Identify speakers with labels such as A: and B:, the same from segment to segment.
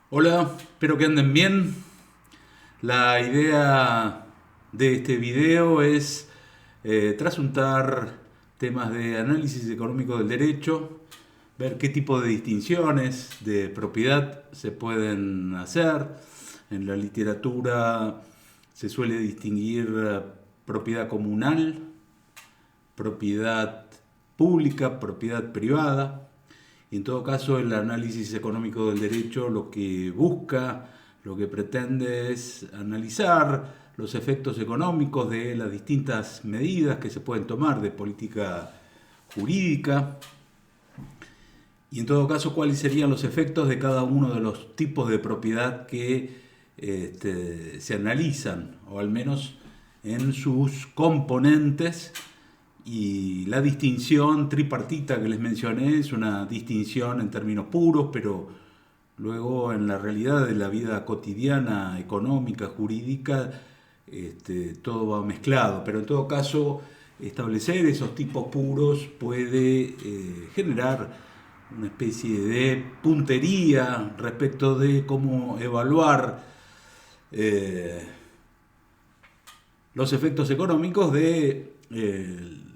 A: Hola, espero que anden bien. La idea de este video es trasuntar temas de análisis económico del derecho, ver qué tipo de distinciones de propiedad se pueden hacer. En la literatura se suele distinguir propiedad comunal, propiedad pública, propiedad privada. Y en todo caso, el análisis económico del derecho lo que busca, lo que pretende es analizar los efectos económicos de las distintas medidas que se pueden tomar de política jurídica y en todo caso cuáles serían los efectos de cada uno de los tipos de propiedad que se analizan, o al menos en sus componentes. Y la distinción tripartita que les mencioné es una distinción en términos puros, pero luego en la realidad de la vida cotidiana, económica, jurídica, todo va mezclado. Pero en todo caso, establecer esos tipos puros puede generar una especie de puntería respecto de cómo evaluar eh, los efectos económicos de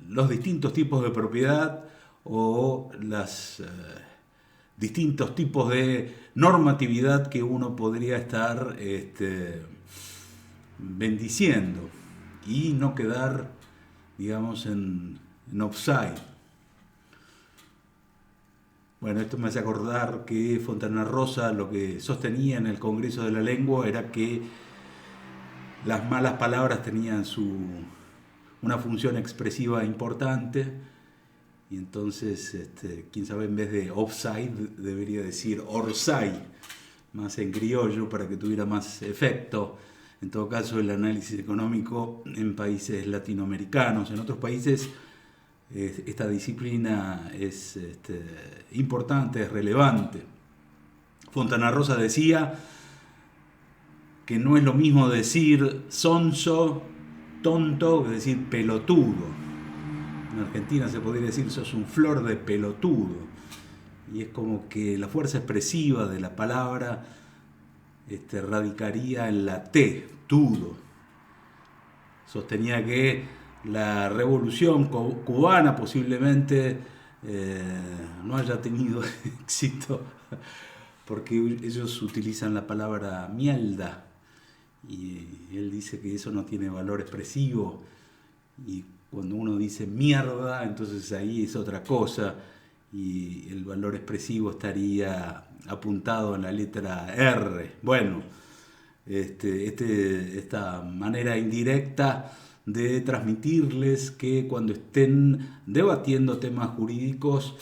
A: los distintos tipos de propiedad o los distintos tipos de normatividad que uno podría estar bendiciendo y no quedar, digamos, en offside. Bueno, esto me hace acordar que Fontana Rosa lo que sostenía en el Congreso de la Lengua era que las malas palabras tenían una función expresiva importante y entonces, quién sabe, en vez de offside debería decir orsay, más en criollo para que tuviera más efecto. En todo caso, el análisis económico en países latinoamericanos, en otros países, esta disciplina es importante, es relevante. Fontana Rosa decía que no es lo mismo decir sonso, tonto, que decir pelotudo. En Argentina se podría decir sos un flor de pelotudo. Y es como que la fuerza expresiva de la palabra radicaría en la T, tudo. Sostenía que la revolución cubana posiblemente no haya tenido éxito porque ellos utilizan la palabra mierda y él dice que eso no tiene valor expresivo y cuando uno dice mierda entonces ahí es otra cosa y el valor expresivo estaría apuntado en la letra R. Bueno, esta manera indirecta de transmitirles que cuando estén debatiendo temas jurídicos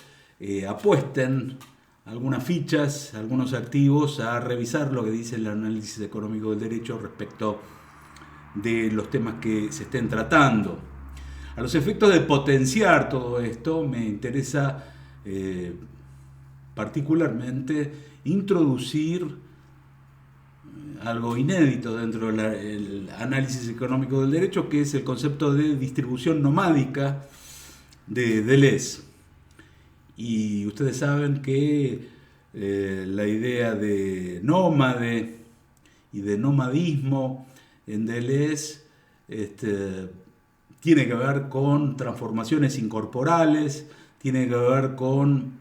A: apuesten algunas fichas, algunos activos a revisar lo que dice el análisis económico del derecho respecto de los temas que se estén tratando. A los efectos de potenciar todo esto, me interesa particularmente introducir algo inédito dentro del análisis económico del derecho, que es el concepto de distribución nomádica de Deleuze. Y ustedes saben que la idea de nómade y de nomadismo en Deleuze tiene que ver con transformaciones incorporales, tiene que ver con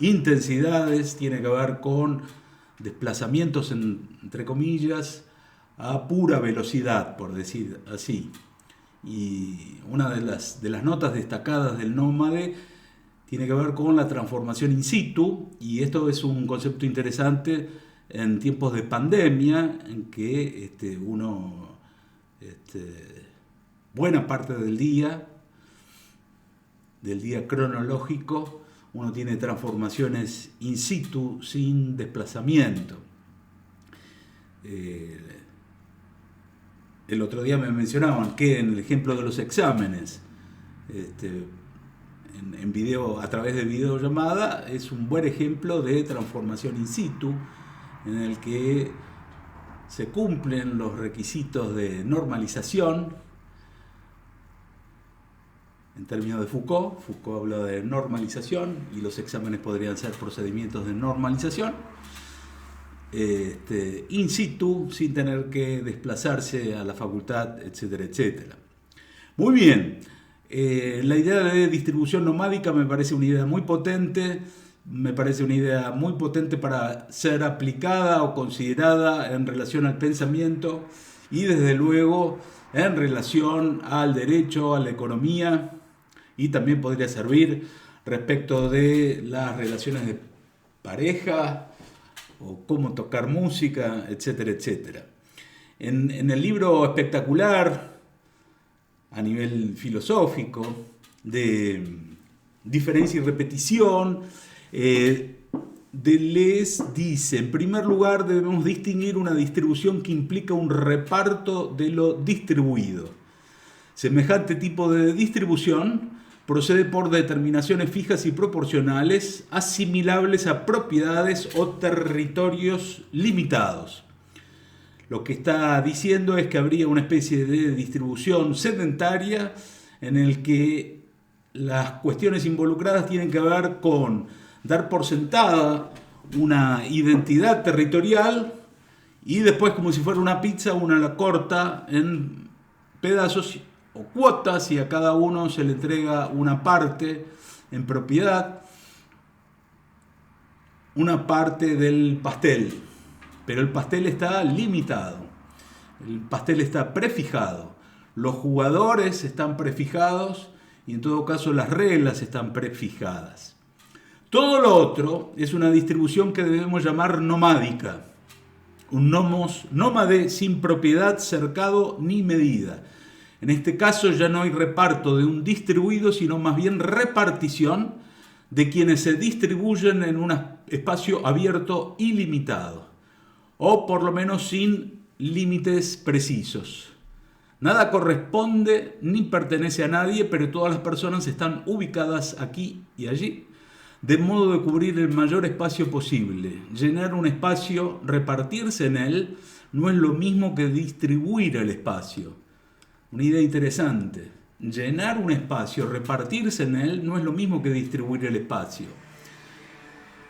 A: intensidades, tiene que ver con desplazamientos, entre comillas, a pura velocidad, por decir así. Y una de las notas destacadas del nómade tiene que ver con la transformación in situ, y esto es un concepto interesante en tiempos de pandemia, en que uno, buena parte del día cronológico, uno tiene transformaciones in situ sin desplazamiento. El otro día me mencionaban que en el ejemplo de los exámenes, en video, a través de videollamada, es un buen ejemplo de transformación in situ, en el que se cumplen los requisitos de normalización, en términos de Foucault. Foucault habla de normalización y los exámenes podrían ser procedimientos de normalización. In situ, sin tener que desplazarse a la facultad, etcétera, etcétera. Muy bien, la idea de distribución nomádica me parece una idea muy potente, para ser aplicada o considerada en relación al pensamiento y desde luego en relación al derecho, a la economía, y también podría servir respecto de las relaciones de pareja, o cómo tocar música, etcétera, etcétera. En el libro espectacular, a nivel filosófico, de diferencia y repetición, Deleuze dice: en primer lugar, debemos distinguir una distribución que implica un reparto de lo distribuido. Semejante tipo de distribución procede por determinaciones fijas y proporcionales, asimilables a propiedades o territorios limitados. Lo que está diciendo es que habría una especie de distribución sedentaria en el que las cuestiones involucradas tienen que ver con dar por sentada una identidad territorial y después, como si fuera una pizza, una la corta en pedazos o cuotas y a cada uno se le entrega una parte en propiedad, una parte del pastel, pero el pastel está limitado, el pastel está prefijado, los jugadores están prefijados y en todo caso las reglas están prefijadas. Todo lo otro es una distribución que debemos llamar nomádica, un nomos nómade sin propiedad, cercado ni medida. En este caso ya no hay reparto de un distribuido, sino más bien repartición de quienes se distribuyen en un espacio abierto ilimitado, o por lo menos sin límites precisos. Nada corresponde ni pertenece a nadie, pero todas las personas están ubicadas aquí y allí, de modo de cubrir el mayor espacio posible. Llenar un espacio, repartirse en él, no es lo mismo que distribuir el espacio. Una idea interesante. Llenar un espacio, repartirse en él, no es lo mismo que distribuir el espacio.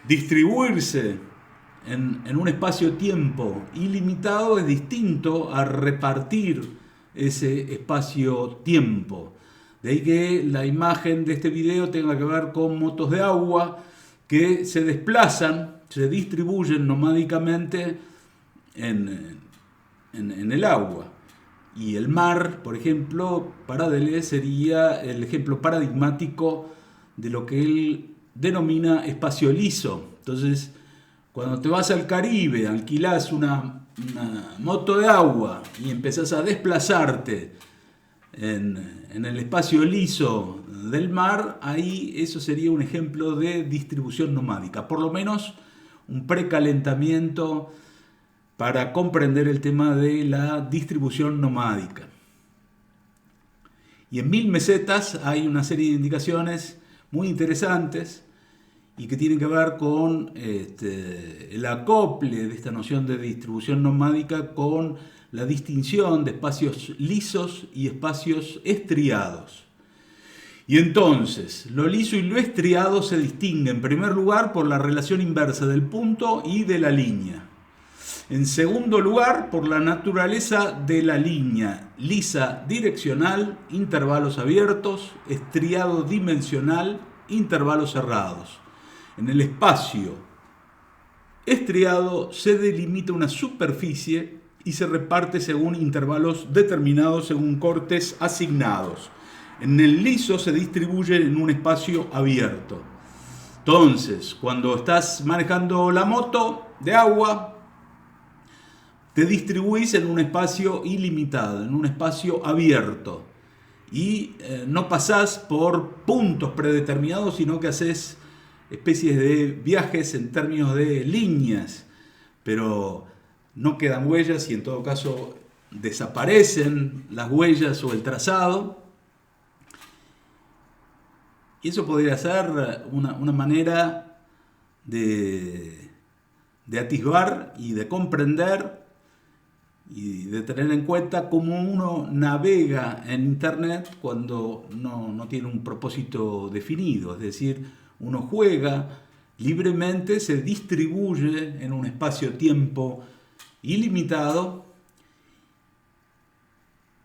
A: Distribuirse en un espacio-tiempo ilimitado es distinto a repartir ese espacio-tiempo. De ahí que la imagen de este video tenga que ver con motos de agua que se desplazan, se distribuyen nomádicamente en el agua. Y el mar, por ejemplo, para Deleuze sería el ejemplo paradigmático de lo que él denomina espacio liso. Entonces, cuando te vas al Caribe, alquilás una moto de agua y empezás a desplazarte en el espacio liso del mar, ahí eso sería un ejemplo de distribución nomádica. Por lo menos un precalentamiento para comprender el tema de la distribución nomádica. Y en 1000 mesetas hay una serie de indicaciones muy interesantes y que tienen que ver con el acople de esta noción de distribución nomádica con la distinción de espacios lisos y espacios estriados. Y entonces, lo liso y lo estriado se distinguen en primer lugar por la relación inversa del punto y de la línea. En segundo lugar, por la naturaleza de la línea, lisa direccional, intervalos abiertos, estriado dimensional, intervalos cerrados. En el espacio estriado se delimita una superficie y se reparte según intervalos determinados según cortes asignados. En el liso se distribuye en un espacio abierto. Entonces, cuando estás manejando la moto de agua, te distribuís en un espacio ilimitado, en un espacio abierto. Y no pasás por puntos predeterminados, sino que haces especies de viajes en términos de líneas. Pero no quedan huellas y en todo caso desaparecen las huellas o el trazado. Y eso podría ser una manera de atisbar y de comprender y de tener en cuenta cómo uno navega en Internet cuando no tiene un propósito definido. Es decir, uno juega libremente, se distribuye en un espacio-tiempo ilimitado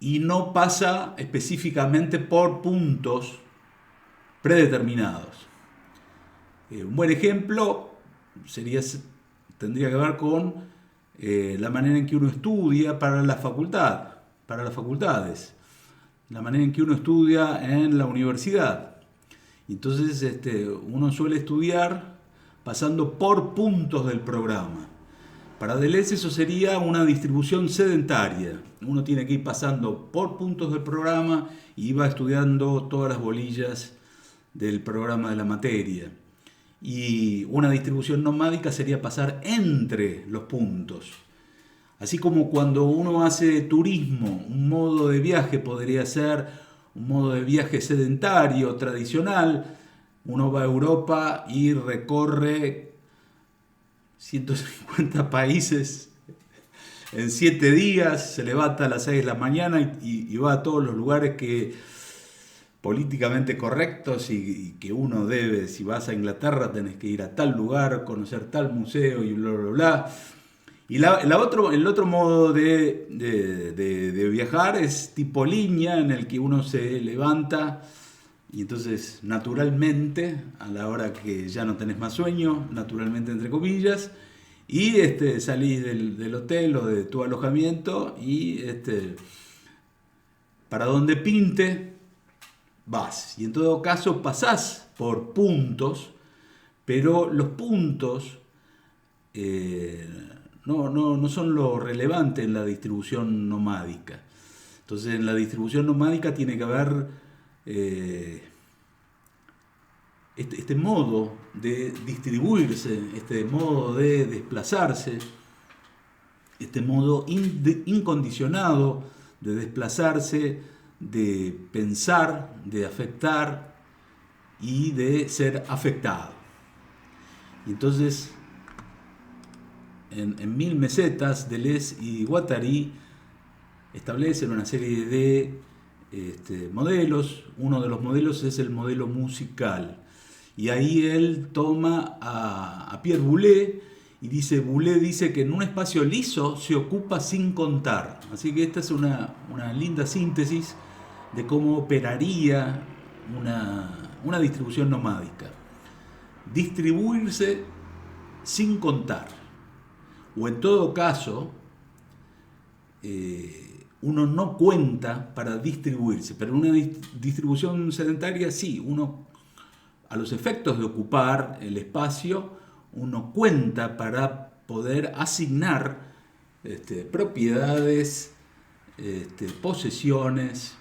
A: y no pasa específicamente por puntos predeterminados. Un buen ejemplo tendría que ver con la manera en que uno estudia para la facultad, para las facultades, la manera en que uno estudia en la universidad. Entonces uno suele estudiar pasando por puntos del programa. Para Deleuze eso sería una distribución sedentaria. Uno tiene que ir pasando por puntos del programa y va estudiando todas las bolillas del programa de la materia. Y una distribución nomádica sería pasar entre los puntos. Así como cuando uno hace turismo, un modo de viaje podría ser un modo de viaje sedentario, tradicional. Uno va a Europa y recorre 150 países en 7 días, se levanta a las 6 de la mañana y va a todos los lugares que políticamente correctos y que uno debe. Si vas a Inglaterra tenés que ir a tal lugar, conocer tal museo y bla, bla, bla. Y el otro modo de viajar es tipo línea, en el que uno se levanta y entonces naturalmente, a la hora que ya no tenés más sueño, naturalmente entre comillas, y salís del hotel o de tu alojamiento y para donde pinte vas. Y en todo caso pasás por puntos, pero los puntos no son lo relevante en la distribución nomádica. Entonces en la distribución nomádica tiene que haber este modo de distribuirse, este modo de desplazarse, este modo incondicionado de desplazarse, de pensar, de afectar y de ser afectado. Y entonces, en 1000 mesetas, Deleuze y Guattari establecen una serie de modelos. Uno de los modelos es el modelo musical. Y ahí él toma a Pierre Boulez y Boulez dice que en un espacio liso se ocupa sin contar. Así que esta es una linda síntesis de cómo operaría una distribución nomádica. Distribuirse sin contar. O en todo caso, uno no cuenta para distribuirse, pero en una distribución sedentaria sí, uno a los efectos de ocupar el espacio, uno cuenta para poder asignar propiedades, posesiones,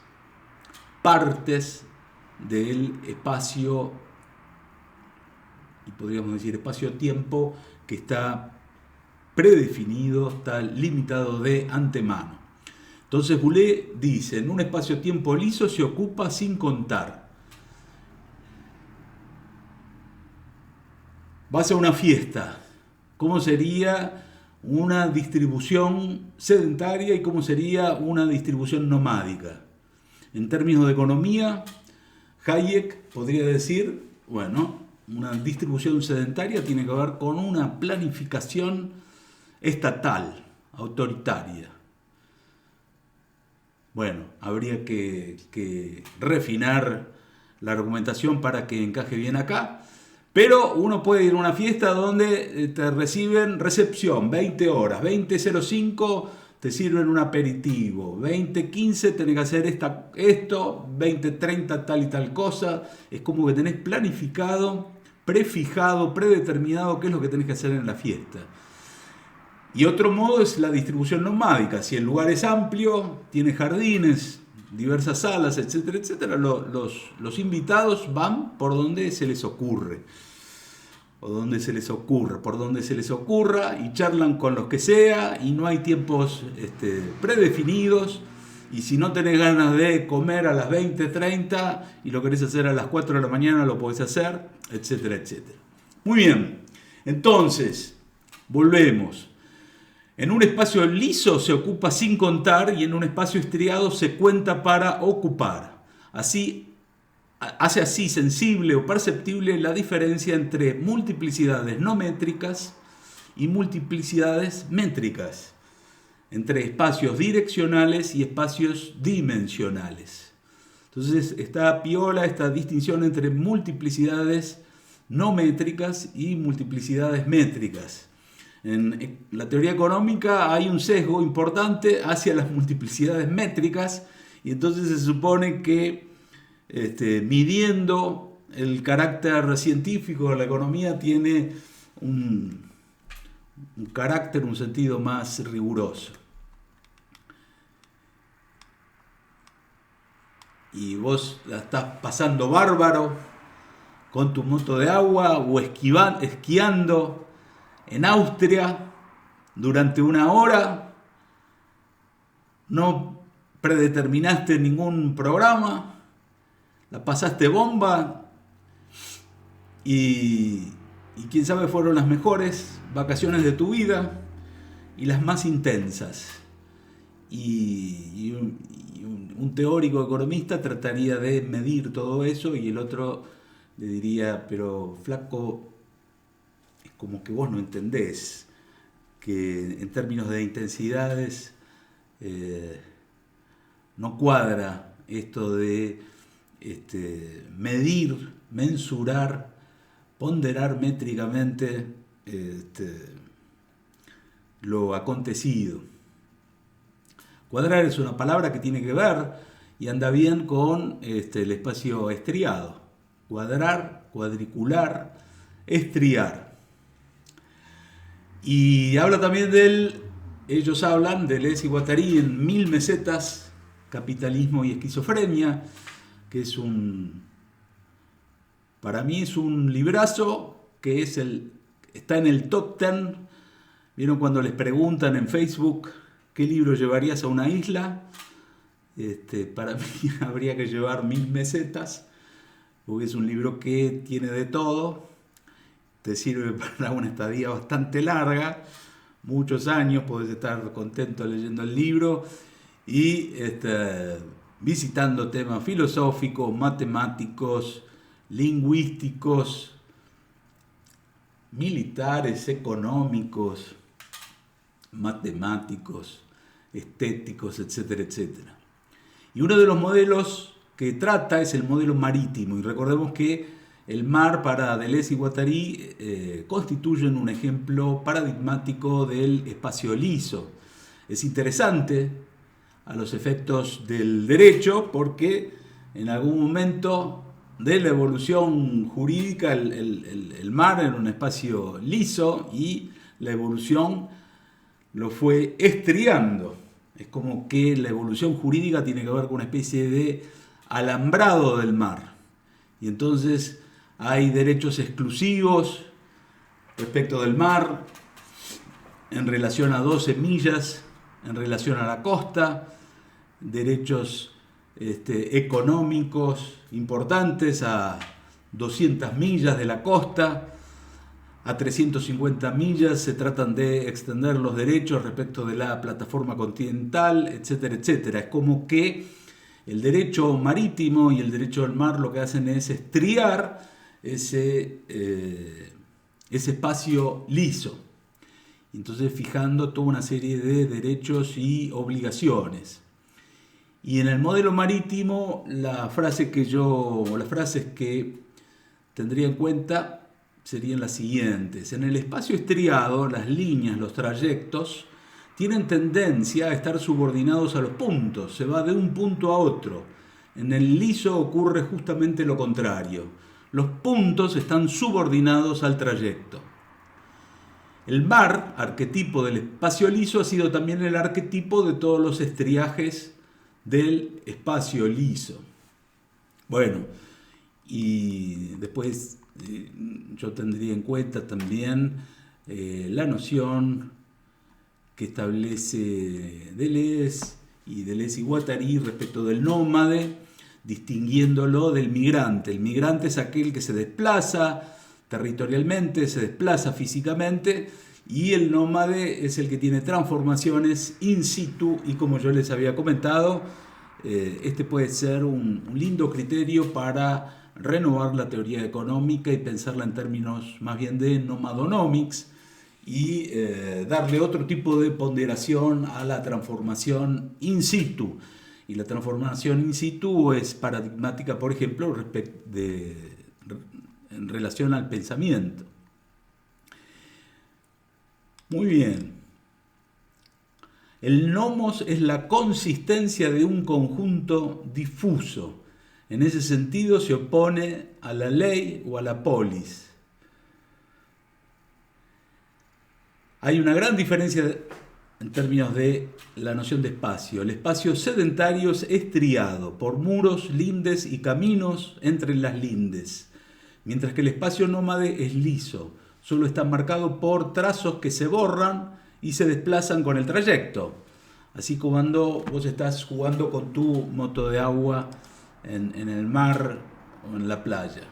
A: partes del espacio, y podríamos decir espacio-tiempo, que está predefinido, está limitado de antemano. Entonces Boulez dice, en un espacio-tiempo liso se ocupa sin contar. Vas a una fiesta, ¿cómo sería una distribución sedentaria y cómo sería una distribución nomádica? En términos de economía, Hayek podría decir, bueno, una distribución sedentaria tiene que ver con una planificación estatal, autoritaria. Bueno, habría que refinar la argumentación para que encaje bien acá. Pero uno puede ir a una fiesta donde te reciben recepción, 20 horas, 20:05 te sirven un aperitivo, 20:15 tenés que hacer esto, 20:30 tal y tal cosa. Es como que tenés planificado, prefijado, predeterminado qué es lo que tenés que hacer en la fiesta. Y otro modo es la distribución nomádica. Si el lugar es amplio, tiene jardines, diversas salas, etcétera, etcétera, los invitados van por donde se les ocurre. O donde se les ocurra, por donde se les ocurra, y charlan con los que sea, y no hay tiempos predefinidos. Y si no tenés ganas de comer a las 20:30 y lo querés hacer a las 4 de la mañana, lo podés hacer, etcétera, etcétera. Muy bien, entonces, volvemos. En un espacio liso se ocupa sin contar y en un espacio estriado se cuenta para ocupar. Hace así sensible o perceptible la diferencia entre multiplicidades no métricas y multiplicidades métricas, entre espacios direccionales y espacios dimensionales. Entonces está piola esta distinción entre multiplicidades no métricas y multiplicidades métricas. En la teoría económica hay un sesgo importante hacia las multiplicidades métricas y entonces se supone que midiendo el carácter científico de la economía tiene un carácter, un sentido más riguroso. Y vos la estás pasando bárbaro con tu moto de agua o esquiando en Austria durante una hora, no predeterminaste ningún programa, la pasaste bomba y quién sabe fueron las mejores vacaciones de tu vida y las más intensas. Y un teórico economista trataría de medir todo eso y el otro le diría, pero flaco, es como que vos no entendés que en términos de intensidades no cuadra esto de medir, mensurar, ponderar métricamente lo acontecido. Cuadrar es una palabra que tiene que ver y anda bien con el espacio estriado. Cuadrar, cuadricular, estriar. Y habla también ellos hablan de Deleuze y Guattari en 1000 mesetas, capitalismo y esquizofrenia, que es para mí es un librazo que está en el top 10. ¿Vieron cuando les preguntan en Facebook qué libro llevarías a una isla? Para mí habría que llevar 1000 mesetas, porque es un libro que tiene de todo, te sirve para una estadía bastante larga, muchos años, podés estar contento leyendo el libro y visitando temas filosóficos, matemáticos, lingüísticos, militares, económicos, matemáticos, estéticos, etcétera, etcétera. Y uno de los modelos que trata es el modelo marítimo, y recordemos que el mar para Deleuze y Guattari constituyen un ejemplo paradigmático del espacio liso. Es interesante a los efectos del derecho porque en algún momento de la evolución jurídica el mar era un espacio liso y la evolución lo fue estriando. Es como que la evolución jurídica tiene que ver con una especie de alambrado del mar. Y entonces hay derechos exclusivos respecto del mar en relación a 12 millas, en relación a la costa, derechos económicos importantes a 200 millas de la costa, a 350 millas se tratan de extender los derechos respecto de la plataforma continental, etcétera, etcétera. Es como que el derecho marítimo y el derecho del mar lo que hacen es estriar ese espacio liso. Entonces fijando toda una serie de derechos y obligaciones. Y en el modelo marítimo las frases que tendría en cuenta serían las siguientes. En el espacio estriado, las líneas, los trayectos, tienen tendencia a estar subordinados a los puntos, se va de un punto a otro. En el liso ocurre justamente lo contrario. Los puntos están subordinados al trayecto. El mar, arquetipo del espacio liso, ha sido también el arquetipo de todos los estriajes del espacio liso. Bueno, y después yo tendría en cuenta también la noción que establece Deleuze y Guattari respecto del nómade, distinguiéndolo del migrante. El migrante es aquel que se desplaza territorialmente, se desplaza físicamente Y el nómade es el que tiene transformaciones in situ y, como yo les había comentado, este puede ser un lindo criterio para renovar la teoría económica y pensarla en términos más bien de nomadonomics y darle otro tipo de ponderación a la transformación in situ. Y la transformación in situ es paradigmática, por ejemplo, en relación al pensamiento. Muy bien. El nomos es la consistencia de un conjunto difuso. En ese sentido se opone a la ley o a la polis. Hay una gran diferencia en términos de la noción de espacio. El espacio sedentario es estriado por muros, lindes y caminos entre las lindes, mientras que el espacio nómade es liso, solo está marcado por trazos que se borran y se desplazan con el trayecto. Así como cuando vos estás jugando con tu moto de agua en el mar o en la playa.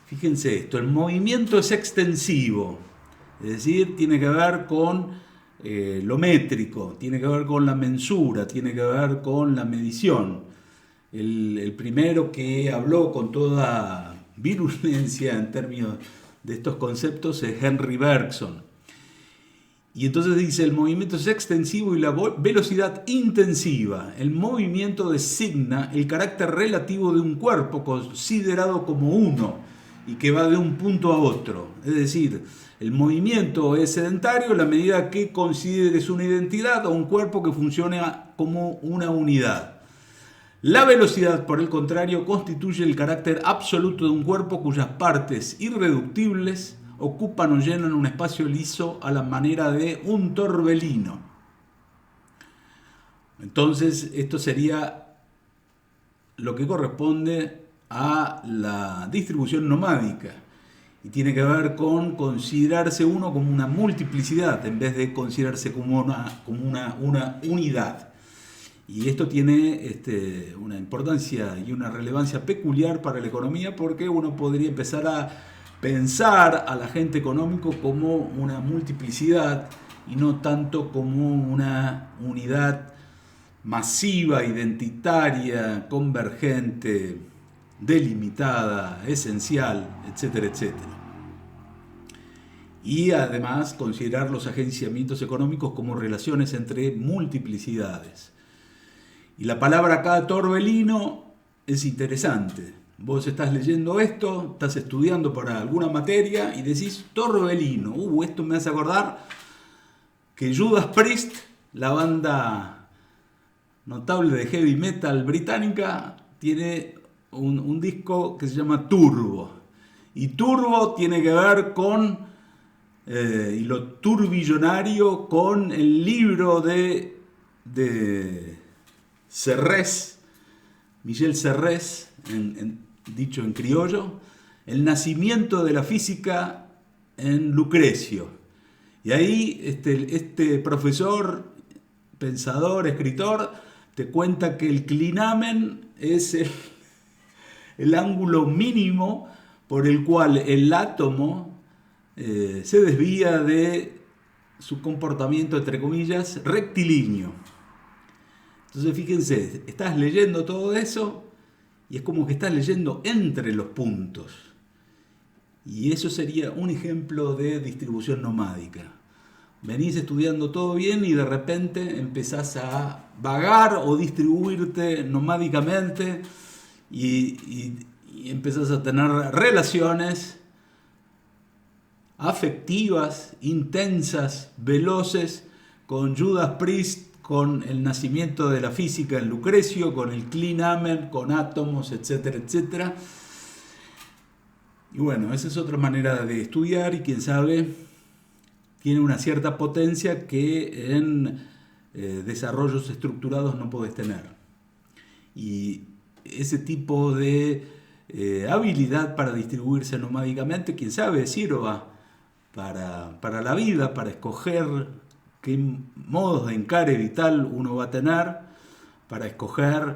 A: Fíjense esto, el movimiento es extensivo, es decir, tiene que ver con lo métrico, tiene que ver con la mensura, tiene que ver con la medición. El primero que habló con toda virulencia en términos de estos conceptos es Henry Bergson. Y entonces dice, el movimiento es extensivo y la velocidad intensiva. El movimiento designa el carácter relativo de un cuerpo considerado como uno y que va de un punto a otro. Es decir, el movimiento es sedentario en la medida que consideres una identidad o un cuerpo que funcione como una unidad. La velocidad, por el contrario, constituye el carácter absoluto de un cuerpo cuyas partes irreductibles ocupan o llenan un espacio liso a la manera de un torbellino. Entonces, esto sería lo que corresponde a la distribución nomádica y tiene que ver con considerarse uno como una multiplicidad en vez de considerarse como una unidad. Y esto tiene una importancia y una relevancia peculiar para la economía porque uno podría empezar a pensar al agente económico como una multiplicidad y no tanto como una unidad masiva, identitaria, convergente, delimitada, esencial, etcétera, etcétera. Y además considerar los agenciamientos económicos como relaciones entre multiplicidades. Y la palabra acá, torbellino, es interesante. Vos estás leyendo esto, estás estudiando para alguna materia y decís torbellino. Esto me hace acordar que Judas Priest, la banda notable de heavy metal británica, tiene un disco que se llama Turbo. Y Turbo tiene que ver con, y lo turbillonario, con el libro de Serres, Michel Serres, dicho en criollo, el nacimiento de la física en Lucrecio. Y ahí este profesor, pensador, escritor, te cuenta que el clinamen es el ángulo mínimo por el cual el átomo se desvía de su comportamiento, entre comillas, rectilíneo. Entonces fíjense, estás leyendo todo eso y es como que estás leyendo entre los puntos. Y eso sería un ejemplo de distribución nomádica. Venís estudiando todo bien y de repente empezás a vagar o distribuirte nomádicamente y empezás a tener relaciones afectivas, intensas, veloces con Judas Priest, con el nacimiento de la física en Lucrecio, con el clinamen, con átomos, etcétera, etcétera. Y bueno, esa es otra manera de estudiar y quién sabe, tiene una cierta potencia que en desarrollos estructurados no podés tener. Y ese tipo de habilidad para distribuirse nomádicamente, quién sabe, sirva para la vida, para escoger qué modos de encare vital uno va a tener, para escoger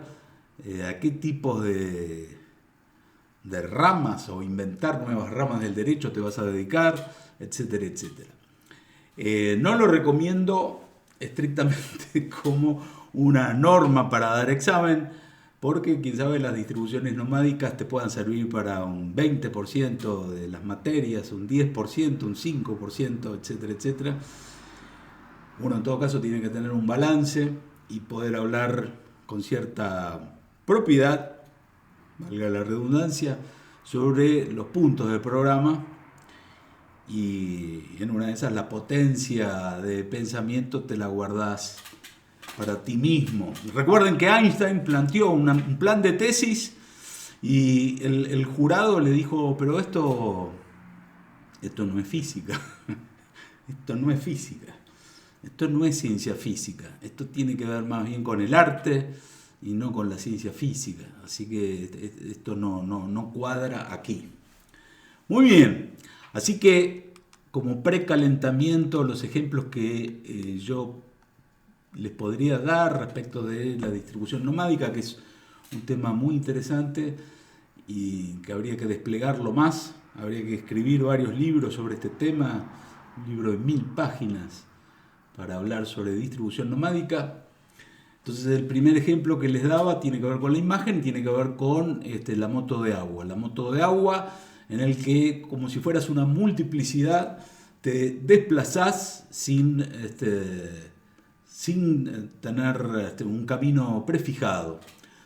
A: a qué tipos de ramas o inventar nuevas ramas del derecho te vas a dedicar, etcétera, etcétera. No lo recomiendo estrictamente como una norma para dar examen, porque quién sabe, las distribuciones nomádicas te puedan servir para un 20% de las materias, un 10%, un 5%, etcétera, etcétera. Uno en todo caso tiene que tener un balance y poder hablar con cierta propiedad, valga la redundancia, sobre los puntos del programa, y en una de esas la potencia de pensamiento te la guardás para ti mismo. Recuerden que Einstein planteó un plan de tesis y el jurado le dijo, pero esto no es física, esto no es física, esto no es ciencia física, esto tiene que ver más bien con el arte y no con la ciencia física, así que esto no cuadra aquí. Muy bien, así que como precalentamiento, los ejemplos que yo les podría dar respecto de la distribución nomádica, que es un tema muy interesante y que habría que desplegarlo más, habría que escribir varios libros sobre este tema, un libro de 1000 páginas para hablar sobre distribución nomádica. Entonces el primer ejemplo que les daba tiene que ver con la imagen, tiene que ver con la moto de agua. La moto de agua en el que, como si fueras una multiplicidad, te desplazás sin tener un camino prefijado.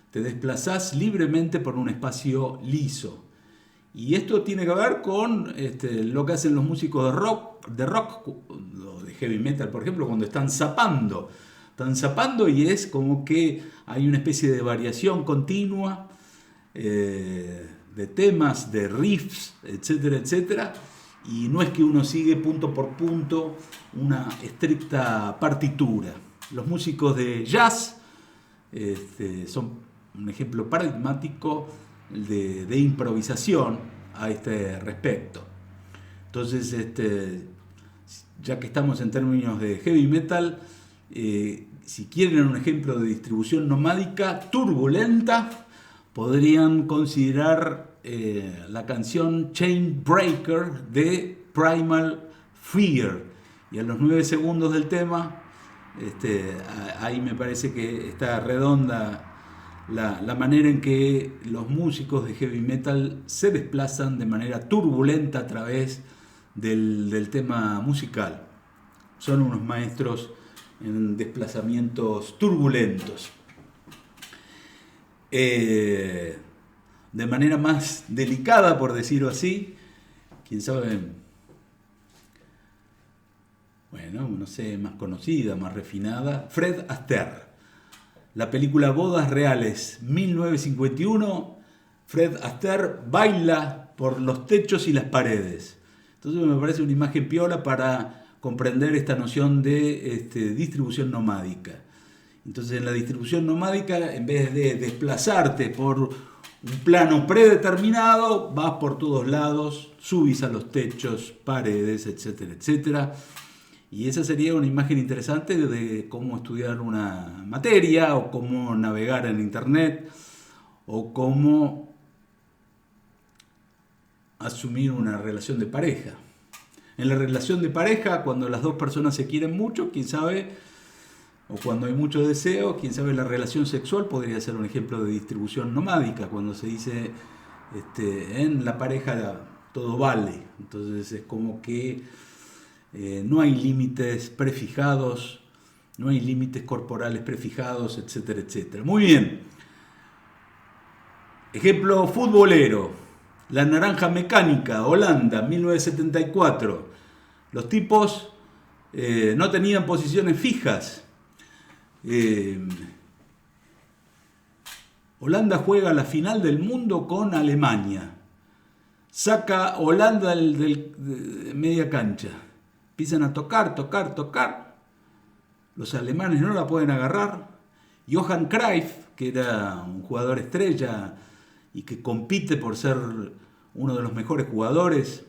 A: Te desplazás libremente por un espacio liso. Y esto tiene que ver con lo que hacen los músicos de rock o de heavy metal, por ejemplo, cuando están zapando. Están zapando y es como que hay una especie de variación continua de temas, de riffs, etcétera, etcétera. Y no es que uno sigue punto por punto una estricta partitura. Los músicos de jazz son un ejemplo paradigmático de improvisación a este respecto. Entonces, ya que estamos en términos de heavy metal, si quieren un ejemplo de distribución nomádica turbulenta, podrían considerar la canción Chainbreaker de Primal Fear. Y a los 9 segundos del tema, ahí me parece que está redonda la manera en que los músicos de heavy metal se desplazan de manera turbulenta a través del tema musical. Son unos maestros en desplazamientos turbulentos. De manera más delicada, por decirlo así, quién sabe, bueno, no sé, más conocida, más refinada, Fred Astaire. La película Bodas Reales, 1951, Fred Astaire baila por los techos y las paredes. Entonces me parece una imagen piola para comprender esta noción de distribución nomádica. Entonces en la distribución nomádica, en vez de desplazarte por un plano predeterminado, vas por todos lados, subís a los techos, paredes, etcétera, etcétera. Y esa sería una imagen interesante de cómo estudiar una materia, o cómo navegar en internet, o cómo asumir una relación de pareja. En la relación de pareja, cuando las dos personas se quieren mucho, quién sabe, o cuando hay mucho deseo, quién sabe, la relación sexual podría ser un ejemplo de distribución nomádica, cuando se dice en la pareja todo vale. Entonces es como que no hay límites prefijados, no hay límites corporales prefijados, etcétera, etcétera. Muy bien. Ejemplo futbolero. La Naranja Mecánica, Holanda, 1974. Los tipos no tenían posiciones fijas. Holanda juega la final del mundo con Alemania. Saca Holanda de media cancha. Empiezan a tocar. Los alemanes no la pueden agarrar. Johan Cruyff, que era un jugador estrella y que compite por ser uno de los mejores jugadores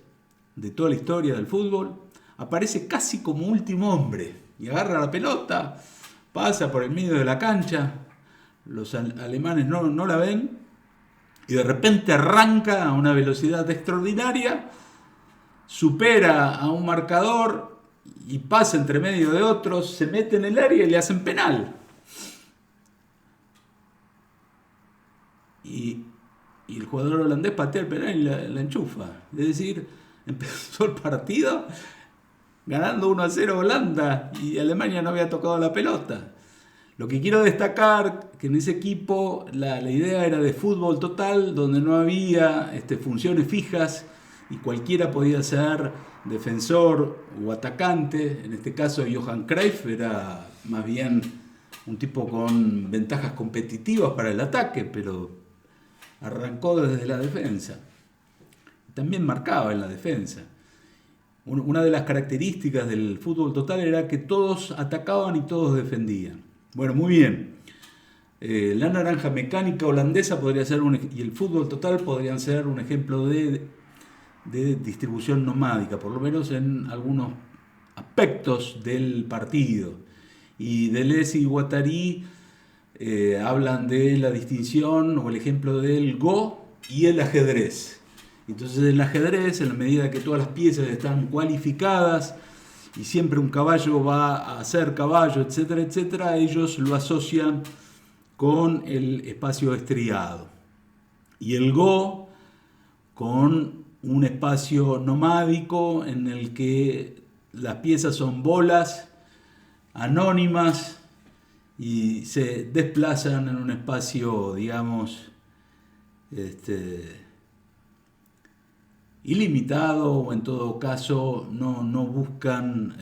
A: de toda la historia del fútbol, aparece casi como último hombre y agarra la pelota, pasa por el medio de la cancha. Los alemanes no la ven y de repente arranca a una velocidad extraordinaria, supera a un marcador y pasa entre medio de otros, se mete en el área y le hacen penal. Y el jugador holandés patea el penal y la enchufa. Es decir, empezó el partido ganando 1-0 Holanda y Alemania no había tocado la pelota. Lo que quiero destacar que en ese equipo la idea era de fútbol total, donde no había funciones fijas y cualquiera podía ser defensor o atacante. En este caso Johan Cruyff era más bien un tipo con ventajas competitivas para el ataque, pero arrancó desde la defensa. También marcaba en la defensa. Una de las características del fútbol total era que todos atacaban y todos defendían. Bueno, muy bien. La naranja mecánica holandesa podría ser y el fútbol total podrían ser un ejemplo de distribución nomádica, por lo menos en algunos aspectos del partido. Y Deleuze y Guattari hablan de la distinción o el ejemplo del Go y el ajedrez. Entonces el ajedrez, en la medida que todas las piezas están cualificadas y siempre un caballo va a ser caballo, etcétera, etcétera, ellos lo asocian con el espacio estriado. Y el Go con un espacio nomádico en el que las piezas son bolas anónimas y se desplazan en un espacio, digamos, ilimitado, o en todo caso no buscan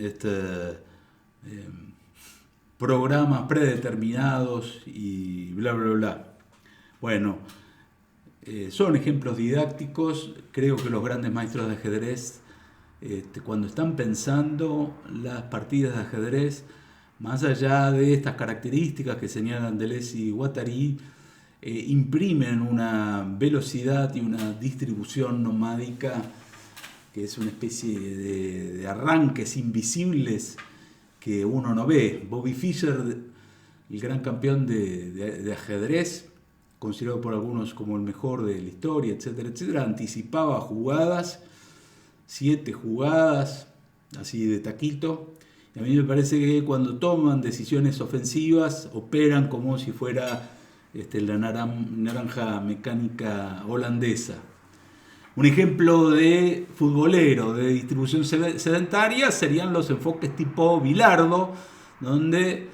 A: programas predeterminados y bla bla bla. Bueno, son ejemplos didácticos. Creo que los grandes maestros de ajedrez, cuando están pensando las partidas de ajedrez, más allá de estas características que señalan Deleuze y Guattari, imprimen una velocidad y una distribución nomádica que es una especie de arranques invisibles que uno no ve. Bobby Fischer, el gran campeón de ajedrez, considerado por algunos como el mejor de la historia, etcétera, etcétera, anticipaba jugadas, 7 jugadas, así de taquito. Y a mí me parece que cuando toman decisiones ofensivas, operan como si fuera la naranja mecánica holandesa. Un ejemplo de futbolero, de distribución sedentaria, serían los enfoques tipo Bilardo, donde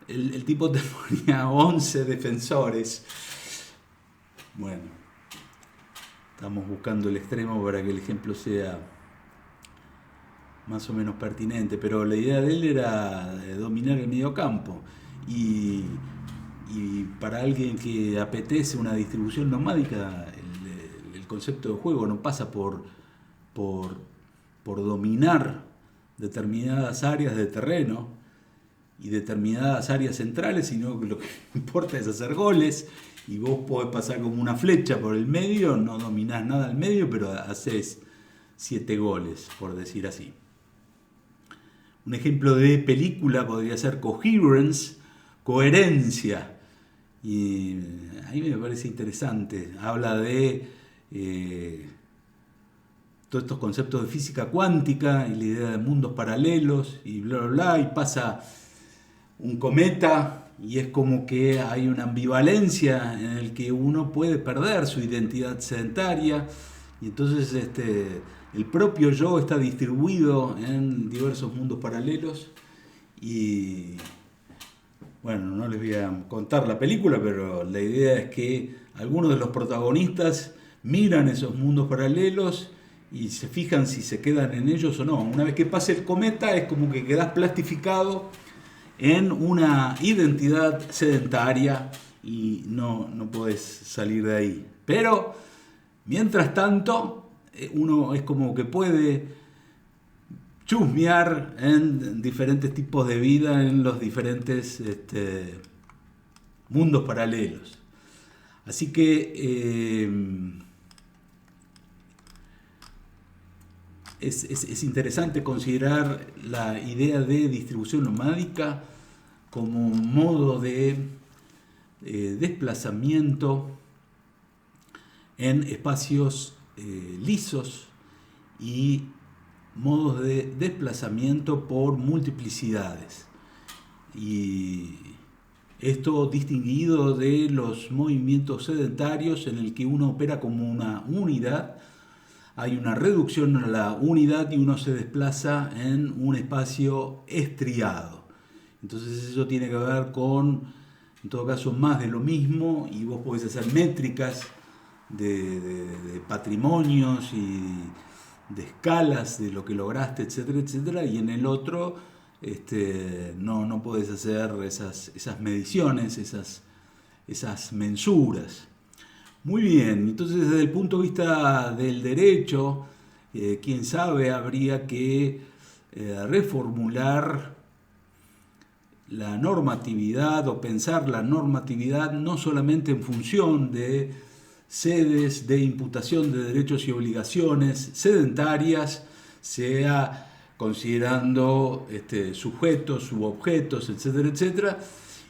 A: el tipo te ponía 11 defensores. Bueno, estamos buscando el extremo para que el ejemplo sea más o menos pertinente, pero la idea de él era dominar el mediocampo. Y para alguien que apetece una distribución nomádica, el concepto de juego no pasa por dominar determinadas áreas de terreno y determinadas áreas centrales, sino que lo que importa es hacer goles, y vos podés pasar como una flecha por el medio, no dominás nada al medio, pero haces 7 goles, por decir así. Un ejemplo de película podría ser Coherence, coherencia. Y a mí me parece interesante. Habla de todos estos conceptos de física cuántica y la idea de mundos paralelos y bla bla bla, y pasa un cometa y es como que hay una ambivalencia en el que uno puede perder su identidad sedentaria, y entonces el propio yo está distribuido en diversos mundos paralelos. Y bueno, no les voy a contar la película, pero la idea es que algunos de los protagonistas miran esos mundos paralelos y se fijan si se quedan en ellos o no. Una vez que pase el cometa es como que quedas plastificado en una identidad sedentaria y no podés salir de ahí. Pero mientras tanto, uno es como que puede chusmear en diferentes tipos de vida en los diferentes mundos paralelos. Así que es interesante considerar la idea de distribución nomádica como un modo de desplazamiento en espacios lisos y modos de desplazamiento por multiplicidades. Y esto distinguido de los movimientos sedentarios en el que uno opera como una unidad, hay una reducción a la unidad y uno se desplaza en un espacio estriado. Entonces eso tiene que ver con, en todo caso, más de lo mismo, y vos podés hacer métricas de patrimonios y de escalas de lo que lograste, etcétera, etcétera, y en el otro no podés hacer esas mediciones, esas mensuras. Muy bien, entonces desde el punto de vista del derecho, quién sabe, habría que reformular la normatividad o pensar la normatividad no solamente en función de sedes de imputación de derechos y obligaciones sedentarias, sea considerando sujetos, subobjetos, etcétera, etcétera,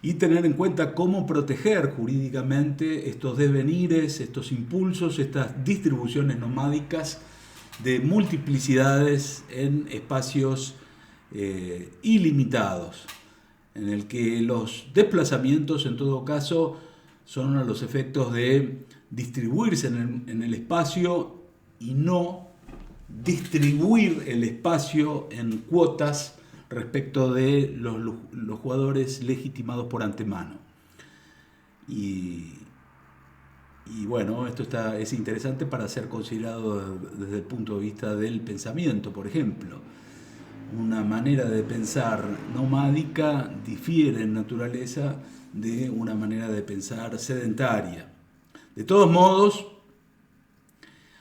A: y tener en cuenta cómo proteger jurídicamente estos devenires, estos impulsos, estas distribuciones nomádicas de multiplicidades en espacios ilimitados, en el que los desplazamientos en todo caso son a los efectos de distribuirse en el espacio y no distribuir el espacio en cuotas respecto de los jugadores legitimados por antemano. Y bueno, esto es interesante para ser considerado desde el punto de vista del pensamiento, por ejemplo. Una manera de pensar nomádica difiere en naturaleza de una manera de pensar sedentaria. De todos modos,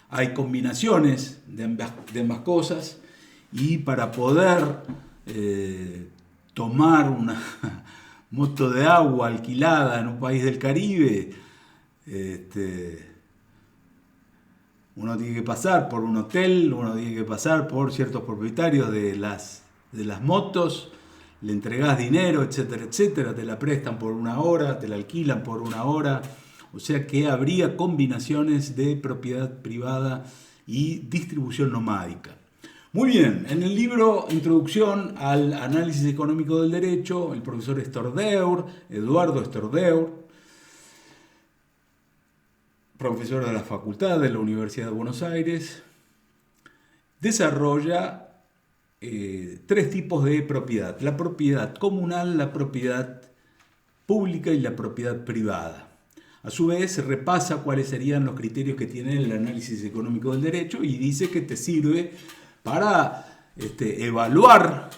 A: hay combinaciones de ambas cosas, y para poder tomar una moto de agua alquilada en un país del Caribe, uno tiene que pasar por un hotel, uno tiene que pasar por ciertos propietarios de las motos, le entregás dinero, etcétera, etcétera, te la prestan por una hora, te la alquilan por una hora, o sea que habría combinaciones de propiedad privada y distribución nomádica. Muy bien, en el libro Introducción al Análisis Económico del Derecho, el profesor Eduardo Stordeur, profesor de la Facultad de la Universidad de Buenos Aires, desarrolla tres tipos de propiedad: la propiedad comunal, la propiedad pública y la propiedad privada. A su vez, repasa cuáles serían los criterios que tiene el análisis económico del derecho y dice que te sirve para evaluar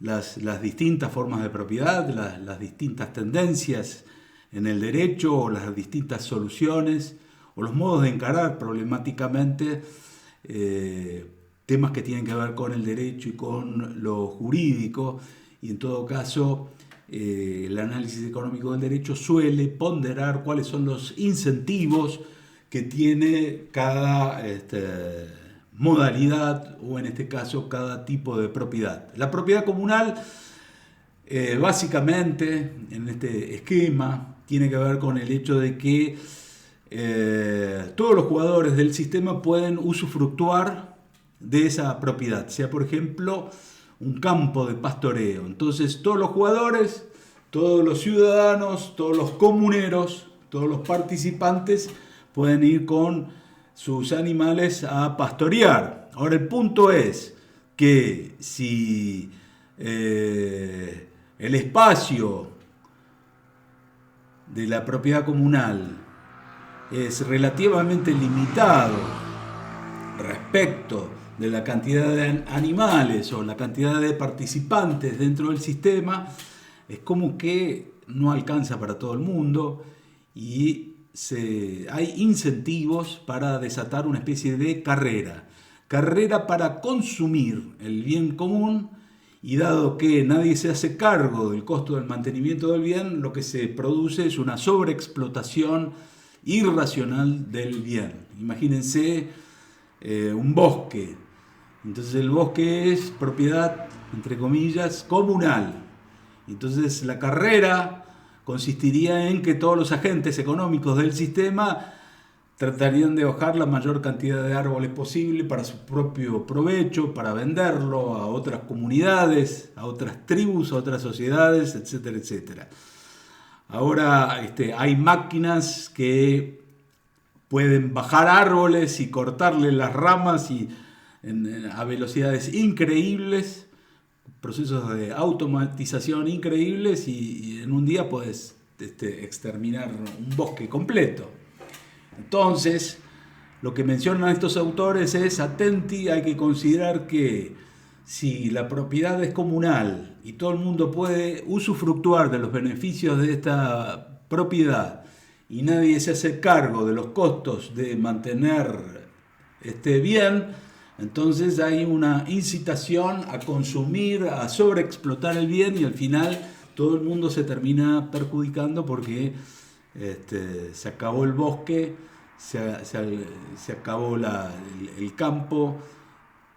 A: las distintas formas de propiedad, las distintas tendencias en el derecho, o las distintas soluciones o los modos de encarar problemáticamente temas que tienen que ver con el derecho y con lo jurídico. Y en todo caso, el análisis económico del derecho suele ponderar cuáles son los incentivos que tiene cada modalidad, o en este caso cada tipo de propiedad. La propiedad comunal, básicamente en este esquema, tiene que ver con el hecho de que todos los jugadores del sistema pueden usufructuar de esa propiedad, sea por ejemplo un campo de pastoreo. Entonces todos los jugadores, todos los ciudadanos, todos los comuneros, todos los participantes pueden ir con sus animales a pastorear. Ahora el punto es que si el espacio de la propiedad comunal es relativamente limitado respecto de la cantidad de animales o la cantidad de participantes dentro del sistema, es como que no alcanza para todo el mundo, y hay incentivos para desatar una especie de carrera para consumir el bien común, y dado que nadie se hace cargo del costo del mantenimiento del bien, lo que se produce es una sobreexplotación irracional del bien. Imagínense un bosque. Entonces el bosque es propiedad, entre comillas, comunal. Entonces la carrera consistiría en que todos los agentes económicos del sistema tratarían de hojar la mayor cantidad de árboles posible para su propio provecho, para venderlo a otras comunidades, a otras tribus, a otras sociedades, etcétera, etcétera. Ahora hay máquinas que pueden bajar árboles y cortarle las ramas a velocidades increíbles, procesos de automatización increíbles y en un día puedes exterminar un bosque completo. Entonces, lo que mencionan estos autores es, atenti, hay que considerar que si la propiedad es comunal y todo el mundo puede usufructuar de los beneficios de esta propiedad y nadie se hace cargo de los costos de mantener este bien, entonces hay una incitación a consumir, a sobreexplotar el bien y al final todo el mundo se termina perjudicando porque se acabó el bosque, se acabó el campo,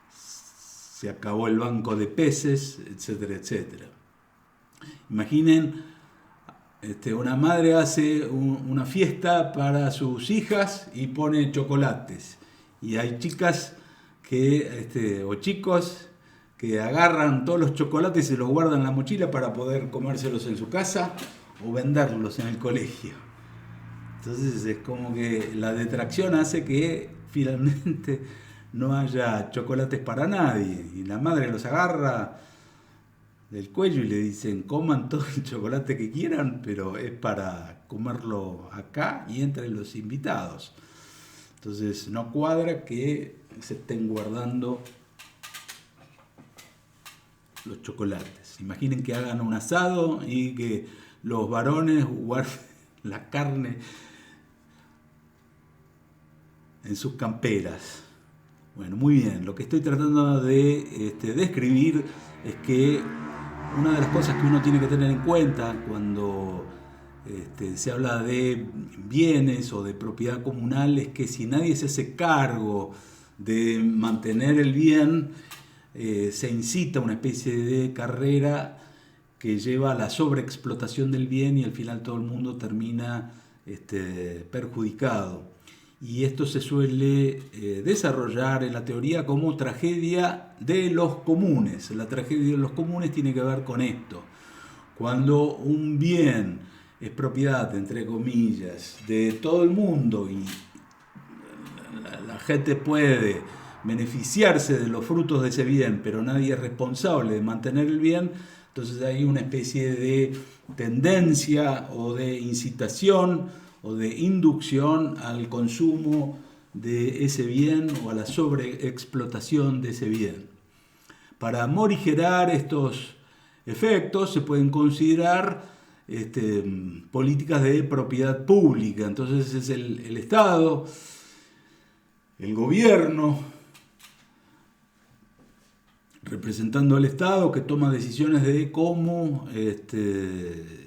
A: se acabó el banco de peces, etcétera, etcétera. Imaginen, una madre hace una fiesta para sus hijas y pone chocolates. Y hay chicas o chicos que agarran todos los chocolates y se los guardan en la mochila para poder comérselos en su casa o venderlos en el colegio. Entonces es como que la detracción hace que finalmente no haya chocolates para nadie. Y la madre los agarra del cuello y le dicen, coman todo el chocolate que quieran, pero es para comerlo acá y entre los invitados. Entonces no cuadra que se estén guardando los chocolates. Imaginen que hagan un asado y que los varones guarden la carne en sus camperas. Bueno, muy bien. Lo que estoy tratando de describir es que una de las cosas que uno tiene que tener en cuenta cuando se habla de bienes o de propiedad comunal es que si nadie se hace cargo de mantener el bien, se incita una especie de carrera que lleva a la sobreexplotación del bien y al final todo el mundo termina perjudicado. Y esto se suele desarrollar en la teoría como tragedia de los comunes. La tragedia de los comunes tiene que ver con esto. Cuando un bien es propiedad, entre comillas, de todo el mundo y la gente puede beneficiarse de los frutos de ese bien, pero nadie es responsable de mantener el bien, entonces hay una especie de tendencia o de incitación o de inducción al consumo de ese bien o a la sobreexplotación de ese bien. Para morigerar estos efectos se pueden considerar políticas de propiedad pública. Entonces es el Estado, el gobierno, representando al Estado, que toma decisiones de cómo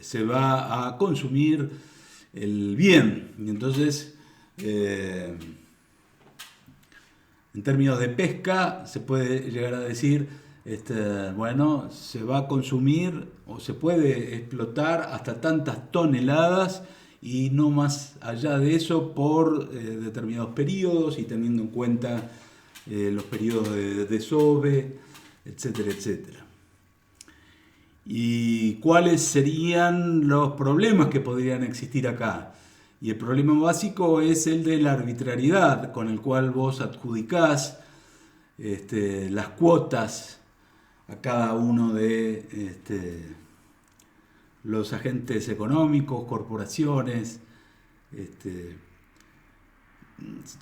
A: se va a consumir el bien. Y entonces, en términos de pesca, se puede llegar a decir, se va a consumir o se puede explotar hasta tantas toneladas y no más allá de eso por determinados periodos y teniendo en cuenta los periodos de desove, etcétera, etcétera. ¿Y cuáles serían los problemas que podrían existir acá? Y el problema básico es el de la arbitrariedad, con el cual vos adjudicás las cuotas a cada uno de los agentes económicos, corporaciones,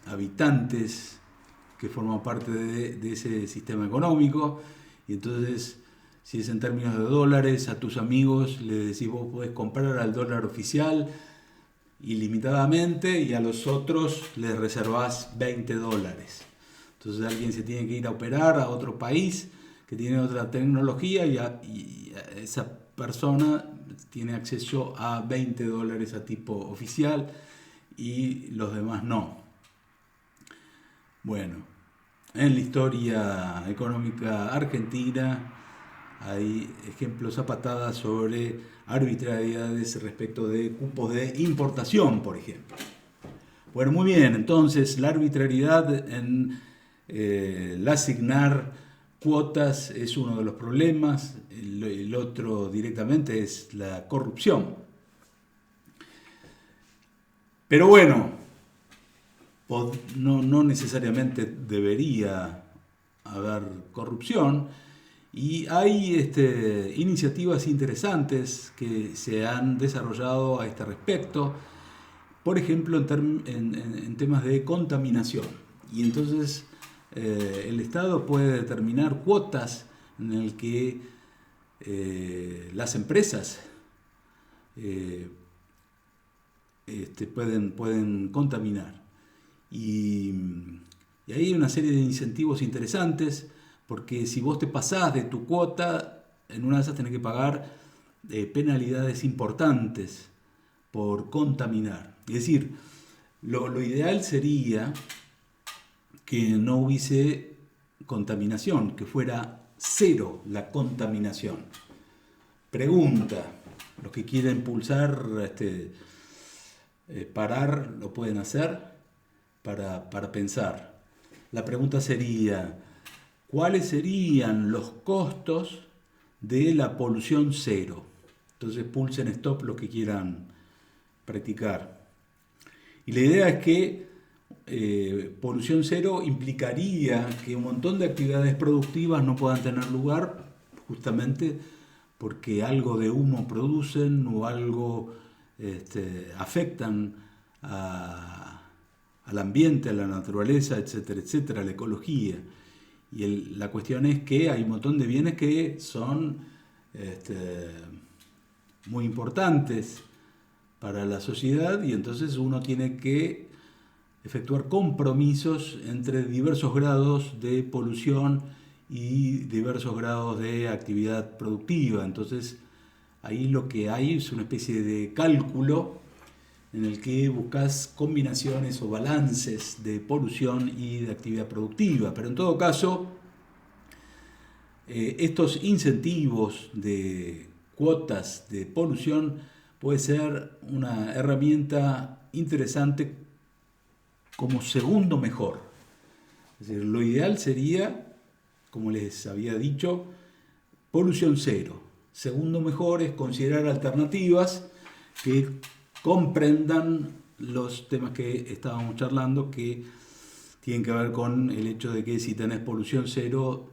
A: habitantes que forman parte de ese sistema económico. Y entonces, si es en términos de dólares, a tus amigos les decís vos podés comprar al dólar oficial ilimitadamente y a los otros les reservás $20. Entonces alguien se tiene que ir a operar a otro país que tiene otra tecnología y esa persona tiene acceso a $20 a tipo oficial y los demás no. Bueno, en la historia económica argentina hay ejemplos a patadas sobre arbitrariedades respecto de cupos de importación, por ejemplo. Bueno, muy bien, entonces la arbitrariedad en el asignar cuotas es uno de los problemas, el otro directamente es la corrupción. Pero bueno, no necesariamente debería haber corrupción y hay iniciativas interesantes que se han desarrollado a este respecto, por ejemplo en temas de contaminación. Y entonces el Estado puede determinar cuotas en el que las empresas pueden contaminar. Y hay una serie de incentivos interesantes, porque si vos te pasás de tu cuota, en una de esas tenés que pagar penalidades importantes por contaminar. Es decir, lo ideal sería que no hubiese contaminación, que fuera cero la contaminación. Pregunta, los que quieren pulsar, parar, lo pueden hacer para pensar. La pregunta sería, ¿cuáles serían los costos de la polución cero? Entonces pulsen stop los que quieran practicar. Y la idea es que polución cero implicaría que un montón de actividades productivas no puedan tener lugar justamente porque algo de humo producen o algo afectan al ambiente, a la naturaleza, etcétera, etcétera, a la ecología. Y la cuestión es que hay un montón de bienes que son muy importantes para la sociedad y entonces uno tiene que efectuar compromisos entre diversos grados de polución y diversos grados de actividad productiva. Entonces ahí lo que hay es una especie de cálculo en el que buscas combinaciones o balances de polución y de actividad productiva. Pero en todo caso, estos incentivos de cuotas de polución puede ser una herramienta interesante como segundo mejor. Es decir, lo ideal sería, como les había dicho, polución cero. Segundo mejor es considerar alternativas que comprendan los temas que estábamos charlando, que tienen que ver con el hecho de que si tenés polución cero,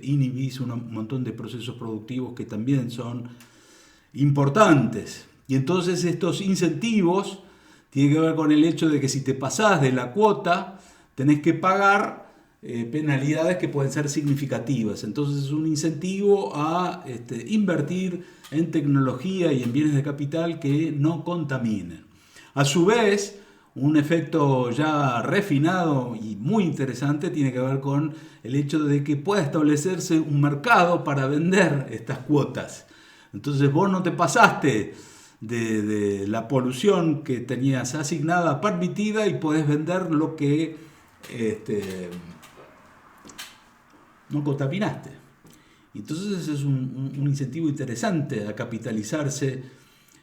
A: inhibís un montón de procesos productivos que también son importantes. Y entonces estos incentivos tienen que ver con el hecho de que si te pasás de la cuota, tenés que pagar penalidades que pueden ser significativas. Entonces es un incentivo a invertir en tecnología y en bienes de capital que no contaminen. A su vez, un efecto ya refinado y muy interesante tiene que ver con el hecho de que pueda establecerse un mercado para vender estas cuotas. Entonces vos no te pasaste de la polución que tenías asignada, permitida, y podés vender lo que no contaminaste. Entonces es un incentivo interesante a capitalizarse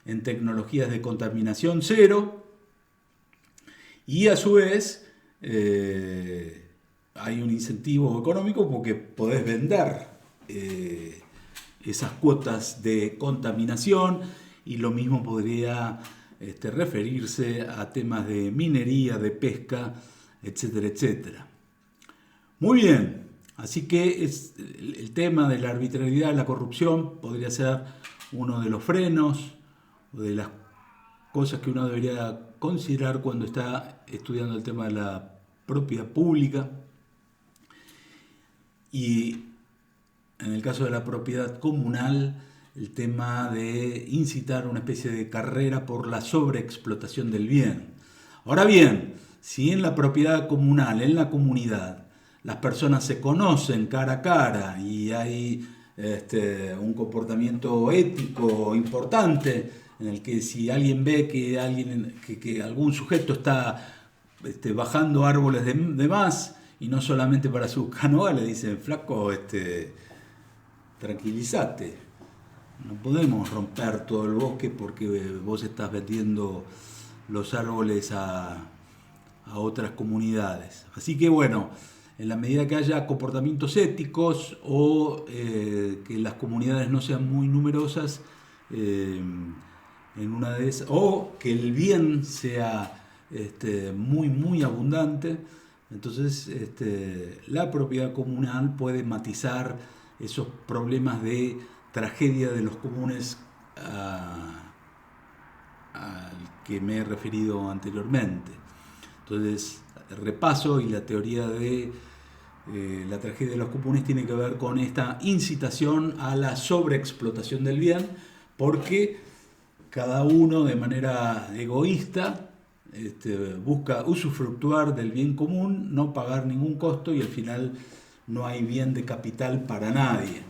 A: en tecnologías de contaminación cero. Y a su vez hay un incentivo económico porque podés vender esas cuotas de contaminación, y lo mismo podría referirse a temas de minería, de pesca, etcétera, etcétera. Muy bien, así que el tema de la arbitrariedad, la corrupción, podría ser uno de los frenos o de las cosas que uno debería considerar cuando está estudiando el tema de la propiedad pública. Y en el caso de la propiedad comunal, el tema de incitar una especie de carrera por la sobreexplotación del bien. Ahora bien, si en la propiedad comunal, en la comunidad, las personas se conocen cara a cara y hay un comportamiento ético importante, en el que si alguien ve que algún sujeto está bajando árboles de más, y no solamente para su canoa, le dicen, flaco, tranquilízate, no podemos romper todo el bosque porque vos estás vendiendo los árboles a a otras comunidades. Así que bueno, en la medida que haya comportamientos éticos o que las comunidades no sean muy numerosas, en una de esas, o que el bien sea muy abundante, entonces la propiedad comunal puede matizar esos problemas de tragedia de los comunes al que me he referido anteriormente. Entonces, el repaso y la teoría de la tragedia de los comunes tiene que ver con esta incitación a la sobreexplotación del bien, porque cada uno de manera egoísta busca usufructuar del bien común, no pagar ningún costo, y al final no hay bien de capital para nadie.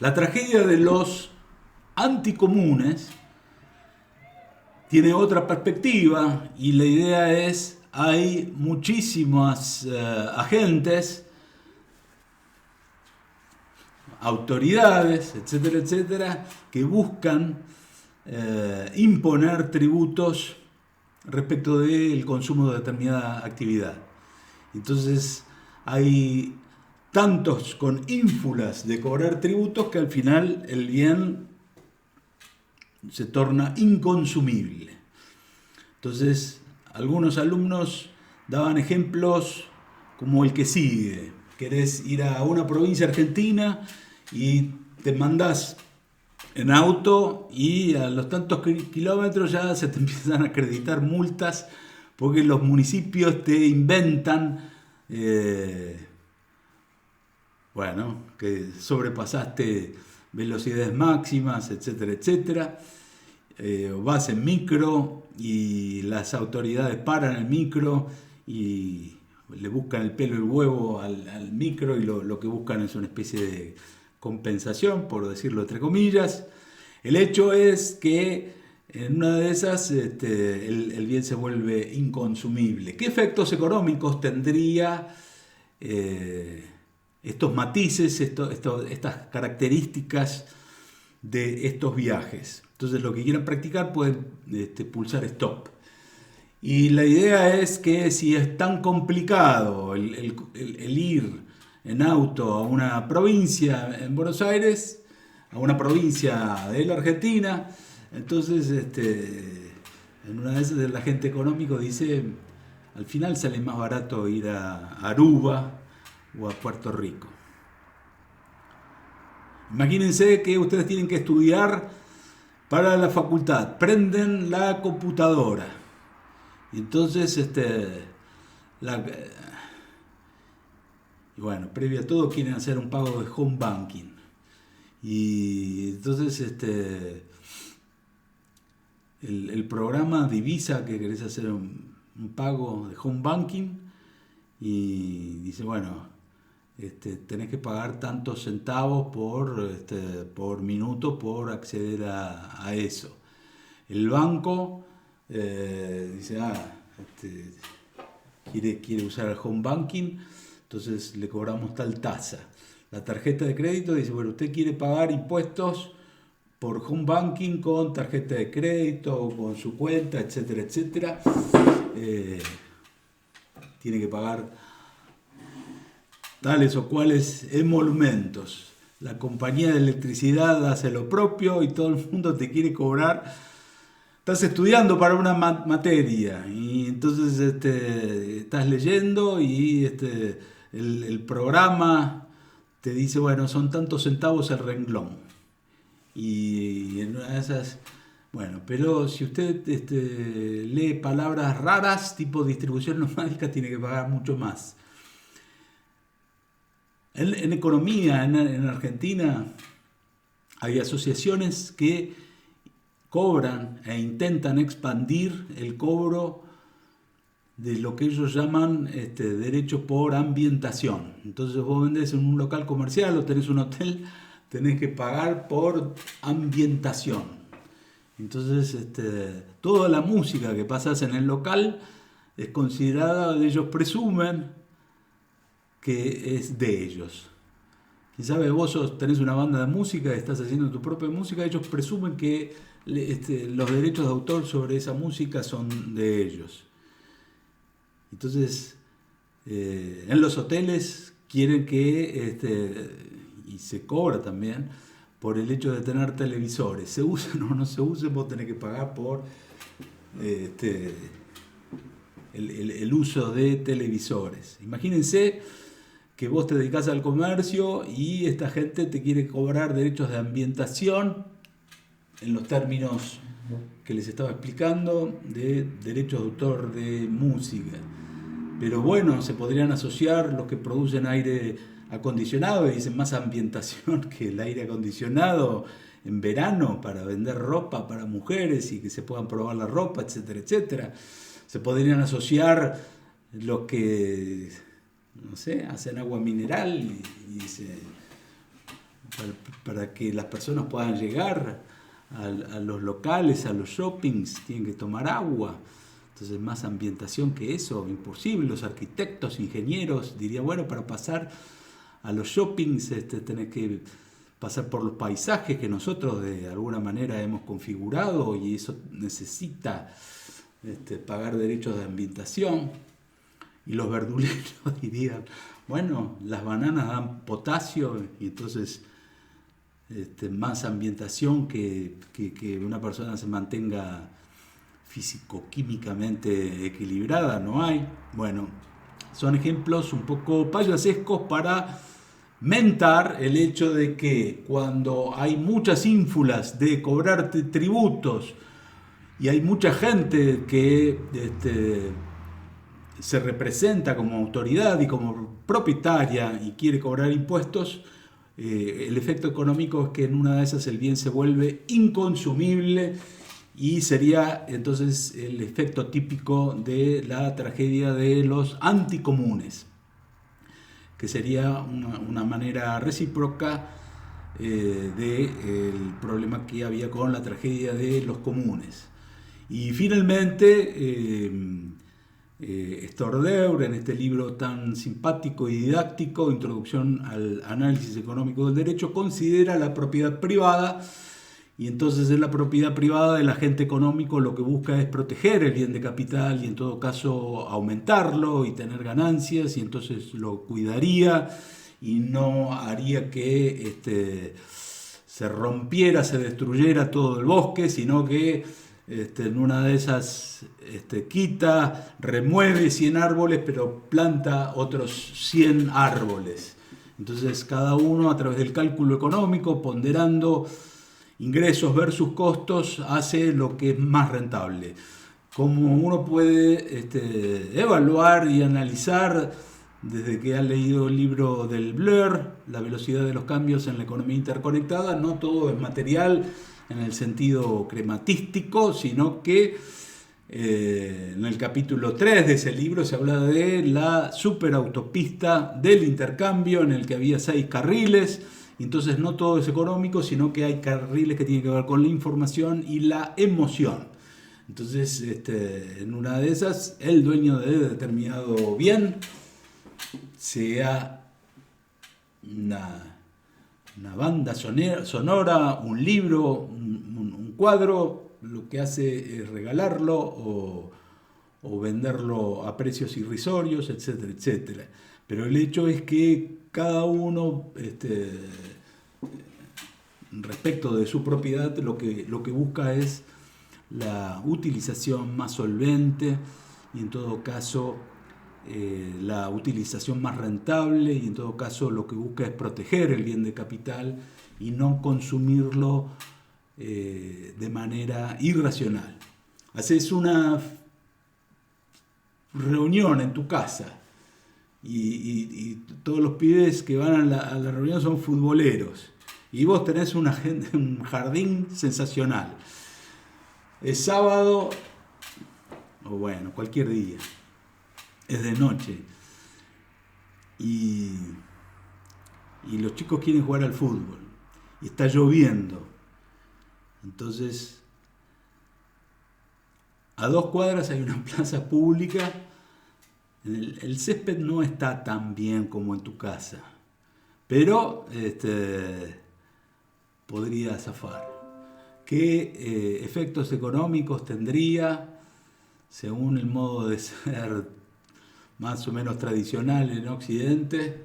A: La tragedia de los anticomunes tiene otra perspectiva, y la idea es: hay muchísimas agentes, autoridades, etcétera, etcétera, que buscan imponer tributos respecto del consumo de determinada actividad. Entonces hay tantos con ínfulas de cobrar tributos que al final el bien se torna inconsumible. Entonces, algunos alumnos daban ejemplos como el que sigue. Querés ir a una provincia argentina y te mandás en auto, y a los tantos kilómetros ya se te empiezan a acreditar multas porque los municipios te inventan que sobrepasaste velocidades máximas, etcétera, etcétera. Vas en micro y las autoridades paran el micro y le buscan el pelo y el huevo al micro, y lo que buscan es una especie de compensación, por decirlo entre comillas. El hecho es que en una de esas el bien se vuelve inconsumible. ¿Qué efectos económicos tendría estos matices, estas características de estos viajes? Entonces, los que quieran practicar pueden pulsar stop. Y la idea es que si es tan complicado el ir en auto a una provincia en Buenos Aires, a una provincia de la Argentina, entonces en una de esas el agente económico dice: al final sale más barato ir a Aruba o a Puerto Rico. Imagínense que ustedes tienen que estudiar para la facultad, prenden la computadora y entonces y bueno, previo a todo quieren hacer un pago de home banking, y entonces el programa divisa que querés hacer un pago de home banking y dice: bueno, tenés que pagar tantos centavos por minuto por acceder a eso. El banco dice: quiere usar el home banking, entonces le cobramos tal tasa. La tarjeta de crédito dice: bueno, usted quiere pagar impuestos por home banking con tarjeta de crédito o con su cuenta, etcétera, etcétera. Tiene que pagar tales o cuales emolumentos. La compañía de electricidad hace lo propio y todo el mundo te quiere cobrar. Estás estudiando para una materia y entonces estás leyendo y el programa te dice: bueno, son tantos centavos el renglón. Y en una de esas, bueno, pero si usted lee palabras raras tipo distribución nomádicas, tiene que pagar mucho más. En economía, en Argentina, hay asociaciones que cobran e intentan expandir el cobro de lo que ellos llaman derecho por ambientación. Entonces vos vendés en un local comercial o tenés un hotel, tenés que pagar por ambientación. Entonces toda la música que pasas en el local es considerada, ellos presumen que es de ellos. Quién sabe, vos tenés una banda de música, estás haciendo tu propia música, ellos presumen que los derechos de autor sobre esa música son de ellos. Entonces, en los hoteles quieren que, y se cobra también, por el hecho de tener televisores. Se usen o no se usen, vos tenés que pagar por el uso de televisores. Imagínense que vos te dedicás al comercio y esta gente te quiere cobrar derechos de ambientación en los términos que les estaba explicando, de derechos de autor de música. Pero bueno, se podrían asociar los que producen aire acondicionado y dicen más ambientación que el aire acondicionado en verano para vender ropa para mujeres y que se puedan probar la ropa, etcétera, etcétera. Se podrían asociar los que, no sé, hacen agua mineral y para que las personas puedan llegar a los locales, a los shoppings, tienen que tomar agua. Entonces, más ambientación que eso, imposible. Los arquitectos, ingenieros, diría, bueno, para pasar a los shoppings tenés que pasar por los paisajes que nosotros de alguna manera hemos configurado y eso necesita pagar derechos de ambientación. Y los verduleros dirían, bueno, las bananas dan potasio y entonces más ambientación que una persona se mantenga físico-químicamente equilibrada, no hay. Bueno, son ejemplos un poco payasescos para mentar el hecho de que cuando hay muchas ínfulas de cobrarte tributos y hay mucha gente que se representa como autoridad y como propietaria y quiere cobrar impuestos, el efecto económico es que en una de esas el bien se vuelve inconsumible y sería entonces el efecto típico de la tragedia de los anticomunes, que sería una manera recíproca del problema que había con la tragedia de los comunes. Y finalmente, Stordeur, en este libro tan simpático y didáctico, Introducción al análisis económico del derecho, considera la propiedad privada. Y entonces en la propiedad privada el agente económico lo que busca es proteger el bien de capital y en todo caso aumentarlo y tener ganancias, y entonces lo cuidaría y no haría que se rompiera, se destruyera todo el bosque, sino que en una de esas quita, remueve 100 árboles, pero planta otros 100 árboles. Entonces cada uno a través del cálculo económico, ponderando ingresos versus costos, hace lo que es más rentable. Como uno puede evaluar y analizar desde que ha leído el libro del Blur, La velocidad de los cambios en la economía interconectada, no todo es material en el sentido crematístico, sino que en el capítulo 3 de ese libro se habla de la superautopista del intercambio, en el que había 6 carriles. Entonces no todo es económico, sino que hay carriles que tienen que ver con la información y la emoción. Entonces, en una de esas, el dueño de determinado bien, sea una banda sonora, un libro, un cuadro, lo que hace es regalarlo o venderlo a precios irrisorios, etcétera, etcétera. Pero el hecho es que cada uno, respecto de su propiedad, lo que busca es la utilización más solvente y en todo caso la utilización más rentable, y en todo caso lo que busca es proteger el bien de capital y no consumirlo de manera irracional. Haces una reunión en tu casa y todos los pibes que van a la reunión son futboleros y vos tenés un jardín sensacional. Es sábado o bueno, cualquier día, es de noche y los chicos quieren jugar al fútbol y está lloviendo. Entonces, a 2 cuadras hay una plaza pública. El césped no está tan bien como en tu casa, pero podría zafar. ¿Qué efectos económicos tendría según el modo de ser más o menos tradicional en Occidente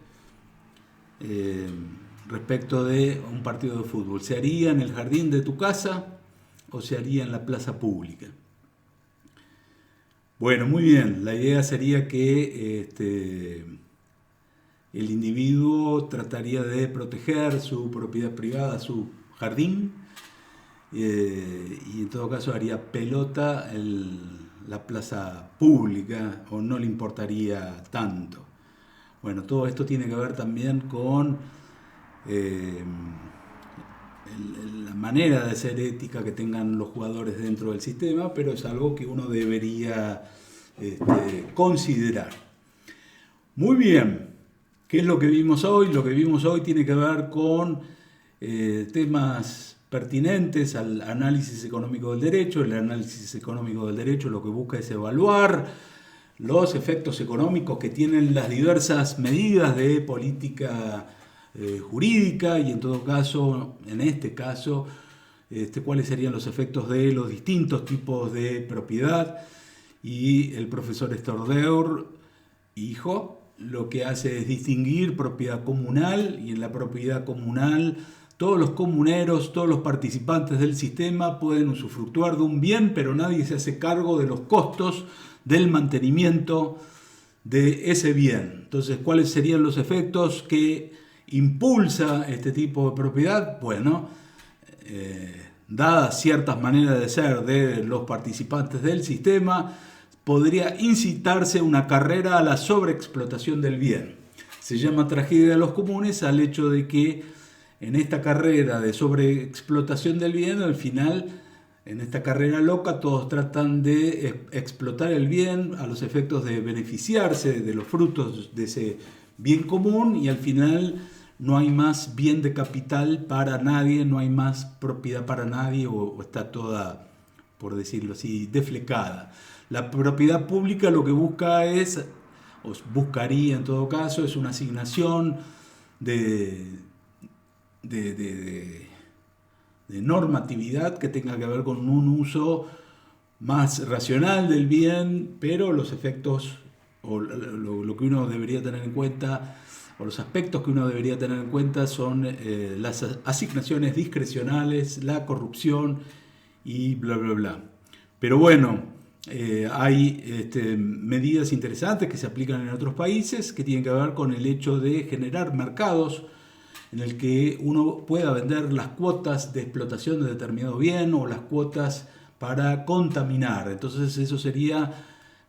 A: respecto de un partido de fútbol. ¿Se haría en el jardín de tu casa o se haría en la plaza pública? Bueno, muy bien. La idea sería que el individuo trataría de proteger su propiedad privada, su jardín, y en todo caso haría pelota la plaza pública o no le importaría tanto. Bueno, todo esto tiene que ver también con la manera de ser ética que tengan los jugadores dentro del sistema, pero es algo que uno debería considerar. Muy bien, ¿qué es lo que vimos hoy? Lo que vimos hoy tiene que ver con temas pertinentes al análisis económico del derecho. El análisis económico del derecho lo que busca es evaluar los efectos económicos que tienen las diversas medidas de política jurídica y en todo caso, en este caso, cuáles serían los efectos de los distintos tipos de propiedad. Y el profesor Stordeur, hijo, lo que hace es distinguir propiedad comunal, y en la propiedad comunal todos los comuneros, todos los participantes del sistema pueden usufructuar de un bien, pero nadie se hace cargo de los costos del mantenimiento de ese bien. Entonces, ¿cuáles serían los efectos que impulsa este tipo de propiedad? Bueno, dadas ciertas maneras de ser de los participantes del sistema, podría incitarse una carrera a la sobreexplotación del bien. Se llama tragedia de los comunes al hecho de que en esta carrera de sobreexplotación del bien, al final, en esta carrera loca, todos tratan de explotar el bien a los efectos de beneficiarse de los frutos de ese bien común, y al final no hay más bien de capital para nadie, no hay más propiedad para nadie, o está toda, por decirlo así, deflecada. La propiedad pública lo que busca es, o buscaría en todo caso, es una asignación de normatividad que tenga que ver con un uso más racional del bien, pero los efectos o lo que uno debería tener en cuenta, o los aspectos que uno debería tener en cuenta son las asignaciones discrecionales, la corrupción y bla bla bla. Pero bueno, hay medidas interesantes que se aplican en otros países que tienen que ver con el hecho de generar mercados en el que uno pueda vender las cuotas de explotación de determinado bien o las cuotas para contaminar. Entonces eso sería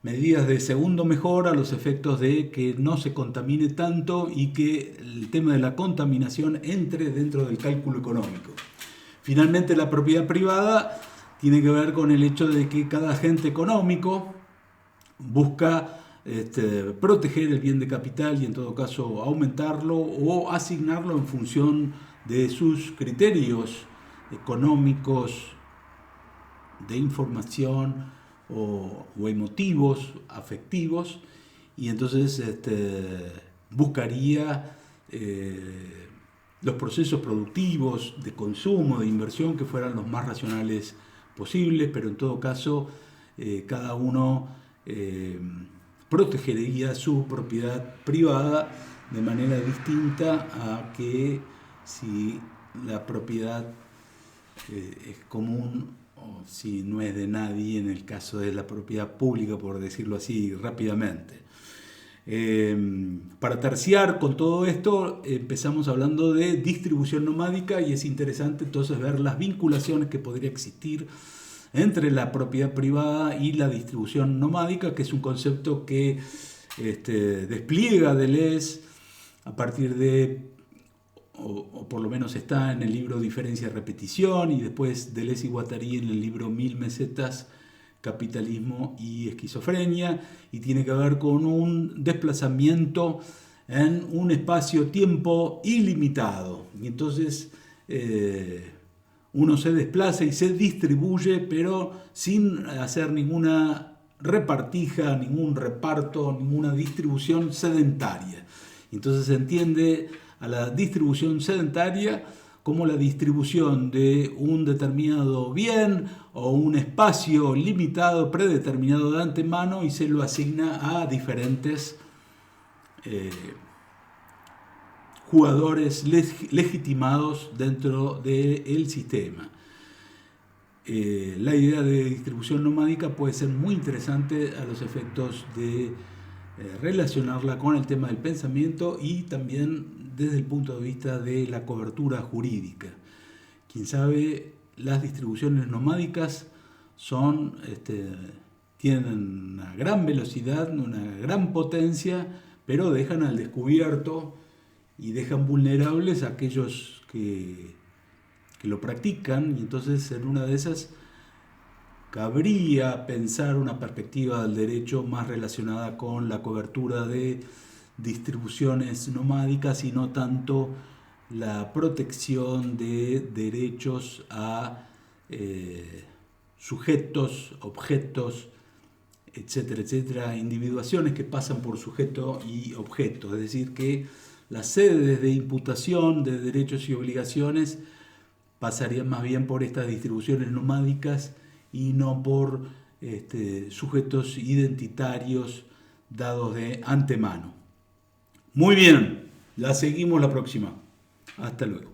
A: medidas de segundo mejor a los efectos de que no se contamine tanto y que el tema de la contaminación entre dentro del cálculo económico. Finalmente, la propiedad privada tiene que ver con el hecho de que cada agente económico busca proteger el bien de capital y en todo caso aumentarlo o asignarlo en función de sus criterios económicos, de información o emotivos, afectivos, y entonces buscaría los procesos productivos de consumo, de inversión que fueran los más racionales posibles, pero en todo caso cada uno protegería su propiedad privada de manera distinta a que si la propiedad es común o si no es de nadie, en el caso de la propiedad pública, por decirlo así rápidamente. Para terciar con todo esto, empezamos hablando de distribución nomádica, y es interesante entonces ver las vinculaciones que podría existir entre la propiedad privada y la distribución nomádica, que es un concepto que despliega Deleuze a partir de, o por lo menos está en el libro Diferencia y Repetición, y después Deleuze y Guattari en el libro 1000 mesetas, Capitalismo y Esquizofrenia, y tiene que ver con un desplazamiento en un espacio-tiempo ilimitado. Y entonces uno se desplaza y se distribuye, pero sin hacer ninguna repartija, ningún reparto, ninguna distribución sedentaria. Entonces se entiende a la distribución sedentaria como la distribución de un determinado bien o un espacio limitado, predeterminado de antemano, y se lo asigna a diferentes jugadores legitimados dentro del sistema. La idea de distribución nomádica puede ser muy interesante a los efectos de relacionarla con el tema del pensamiento y también desde el punto de vista de la cobertura jurídica. Quién sabe, las distribuciones nomádicas tienen una gran velocidad, una gran potencia, pero dejan al descubierto y dejan vulnerables a aquellos que lo practican, y entonces en una de esas cabría pensar una perspectiva del derecho más relacionada con la cobertura de distribuciones nomádicas y no tanto la protección de derechos a sujetos, objetos, etcétera, etcétera, individuaciones que pasan por sujeto y objeto, es decir, que las sedes de imputación de derechos y obligaciones pasarían más bien por estas distribuciones nomádicas y no por sujetos identitarios dados de antemano. Muy bien, la seguimos la próxima. Hasta luego.